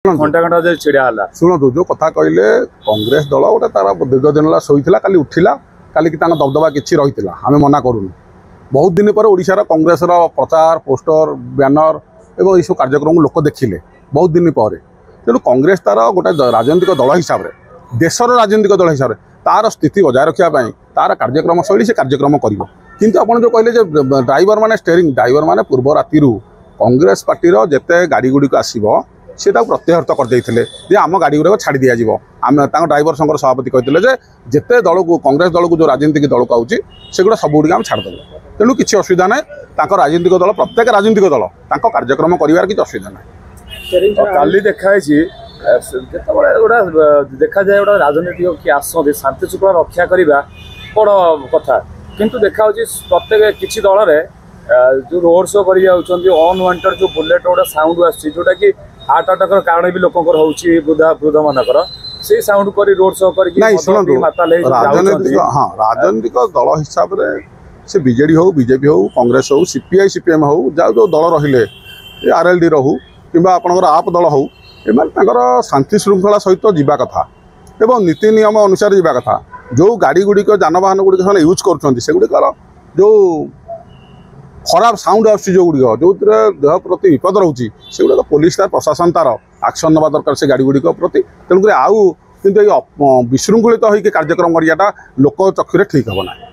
घंटा घंटा जो छिड़ा है शुणु जो कथा कहले कांग्रेस दल गोटे तार दीर्घ दिन शोला काली उठिला काली दबदबा किसी रही आम मना करूँ बहुत दिन पर ओडिशार कांग्रेस प्रचार पोस्टर बैनर एवं ये सब कार्यक्रम लोक देखिले बहुत दिन पर तेणु कांग्रेस तार गोटे राजनीतिक दल हिसाब से देशर राजनीतिक दल हिसाब से तार स्थिति बजाय रखापी तार कार्यक्रम शैली से कार्यक्रम कर किंतु आपड़ जो कहले ड्राइवर मैंने स्टेयरिंग ड्राइवर मैंने पूर्व राति कांग्रेस पार्टी जिते गाड़ी गुड़िक आसो सी प्रत्याहृत करते आम गाड़ी गुड़ाक छाड़ी दिज्व आम ड्राइवर संघर सभापति कहते जिते दल को कांग्रेस दल को जो राजनीतिक दल को आउे सेगुड़ा सब गुड़ आम छाड़देव तेणु किसी असुविधा ना राजनीतिक दल प्रत्येक राजनीतिक दल कार्यक्रम कर किसी असुविधा ना काली देखाई गोटा देखा जाए गोटा राजनीतिक किए आसती शांति श्रृंखला रक्षा करवा बड़ कथा किंतु देखा प्रत्येक किसी दल में जो रोड शो कर अनवांटेड जो बुलेट गोटे साउंड आसोटा कि हार्ट अटैक कारण भी लोक वृद्धा वृद्ध मानकर से साउंड कर रोड शो कर हाँ राजनीतिक दल हिसाब से बीजेडी हो बीजेपी हो कांग्रेस हो सीपीआई सीपीएम हो जो जो दल रही आरएलडी रहू कि आपंकर आप दल हो एम शांति श्रृंखला सहित जावा कथा एवं नीति नियम अनुसार जावा कथा जो गाड़ी गुड़िक जानवाहन गुड़िक से यूज कर जो खराब साउंड आसुच्च जो गुड़िक जो देह प्रति विपद रोचे से गुड़ा पुलिस तार प्रशासन तार एक्शन नवा दरकार से गाड़ी गुड़िक प्रति तेणुक आउ कि विशृंखलित होकर कार्यक्रम करवाटा लोक चक्षुरे ठीक हे ना।